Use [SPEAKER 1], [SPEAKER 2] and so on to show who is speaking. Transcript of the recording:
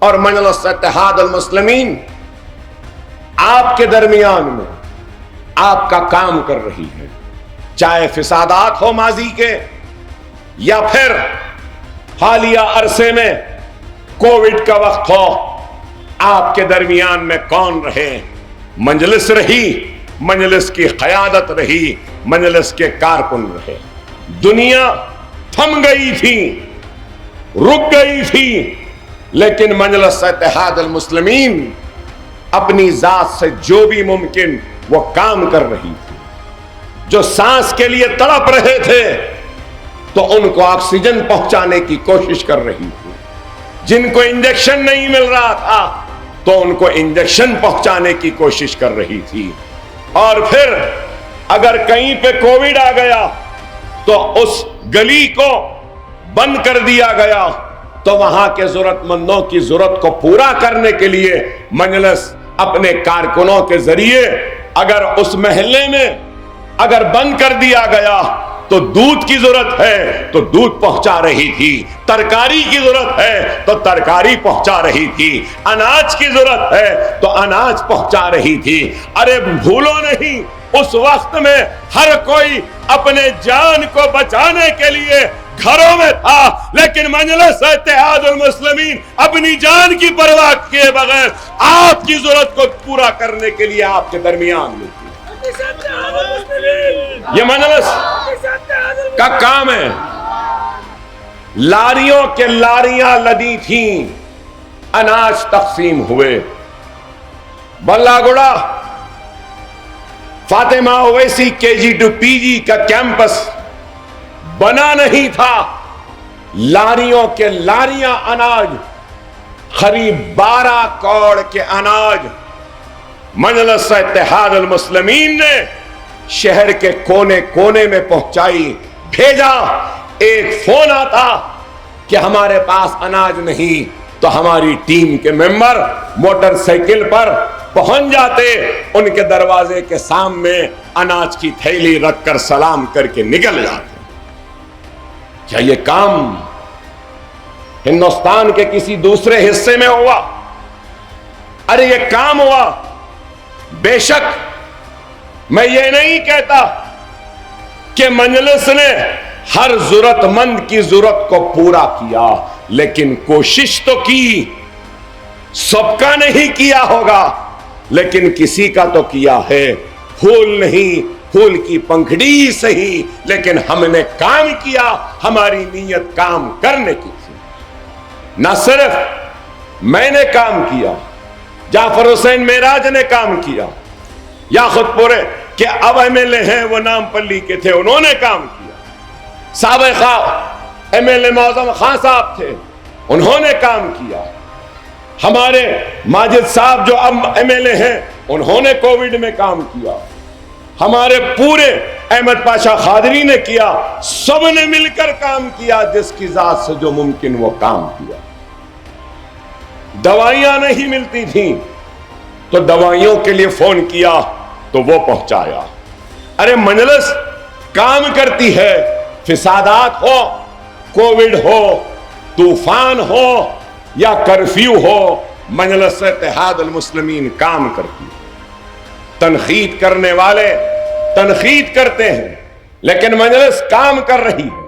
[SPEAKER 1] اور مجلس اتحاد المسلمین آپ کے درمیان میں آپ کا کام کر رہی ہے، چاہے فسادات ہو ماضی کے یا پھر حالیہ عرصے میں کووڈ کا وقت ہو، آپ کے درمیان میں کون رہے؟ مجلس رہی، مجلس کی قیادت رہی، مجلس کے کارکن رہے۔ دنیا تھم گئی تھی، رک گئی تھی، لیکن مجلس اتحاد المسلمین اپنی ذات سے جو بھی ممکن وہ کام کر رہی تھی۔ جو سانس کے لیے تڑپ رہے تھے تو ان کو آکسیجن پہنچانے کی کوشش کر رہی تھی، جن کو انجیکشن نہیں مل رہا تھا تو ان کو انجیکشن پہنچانے کی کوشش کر رہی تھی۔ اور پھر اگر کہیں پہ کووڈ آ گیا تو اس گلی کو بند کر دیا گیا، تو وہاں کے ضرورت مندوں کی ضرورت کو پورا کرنے کے لیے مجلس اپنے کارکنوں کے ذریعے اگر اس محلے میں اگر بند کر دیا گیا تو دودھ کی ضرورت ہے تو دودھ پہنچا رہی تھی، ترکاری کی ضرورت ہے تو ترکاری پہنچا رہی تھی، اناج کی ضرورت ہے تو اناج پہنچا رہی تھی۔ ارے بھولو نہیں، اس وقت میں ہر کوئی اپنے جان کو بچانے کے لیے گھروں میں تھا، لیکن مجلس اتحاد المسلمین اپنی جان کی پرواہ کیے بغیر آپ کی ضرورت کو پورا کرنے کے لیے آپ کے درمیان میں تھی۔ یہ مجلس کا کام ہے۔ لاریوں کے لاریاں لدی تھیں، اناج تقسیم ہوئے۔ بلہ گڑا Fatima Owaisi KG to PG کا کیمپس بنا نہیں تھا، لاریوں کے لاریاں اناج، قریب 12 کروڑ کے اناج مجلس اتحاد المسلمین نے شہر کے کونے کونے میں پہنچائی، بھیجا۔ ایک فون آتا کہ ہمارے پاس اناج نہیں تو ہماری ٹیم کے ممبر موٹر سائیکل پر پہنچ جاتے، ان کے دروازے کے سامنے اناج کی تھیلی رکھ کر سلام کر کے نکل جاتے۔ کیا یہ کام ہندوستان کے کسی دوسرے حصے میں ہوا؟ ارے یہ کام ہوا۔ بے شک میں یہ نہیں کہتا کہ مجلس نے ہر ضرورت مند کی ضرورت کو پورا کیا، لیکن کوشش تو کی۔ سب کا نہیں کیا ہوگا لیکن کسی کا تو کیا ہے۔ پھول نہیں، پھول کی پنکھڑی صحیح، لیکن ہم نے کام کیا، ہماری نیت کام کرنے کی تھی۔ نہ صرف میں نے کام کیا، جعفر حسین معراج نے کام کیا، یا خود پورے کہ اب MLA ہیں وہ نام پلی کے تھے، انہوں نے کام کیا۔ سابقہ MLA معظم خان صاحب تھے، انہوں نے کام کیا۔ ہمارے ماجد صاحب جو اب MLA ہیں، انہوں نے کووڈ میں کام کیا۔ ہمارے پورے احمد پاشا خادری نے کیا، سب نے مل کر کام کیا، جس کی ذات سے جو ممکن وہ کام کیا۔ دوائیاں نہیں ملتی تھیں تو دوائیوں کے لیے فون کیا تو وہ پہنچایا۔ ارے مجلس کام کرتی ہے، فسادات ہو، کووڈ ہو، طوفان ہو یا کرفیو ہو، مجلس اتحاد المسلمین کام کرتی ہے۔ تنقید کرنے والے تنقید کرتے ہیں، لیکن مجلس کام کر رہی ہے۔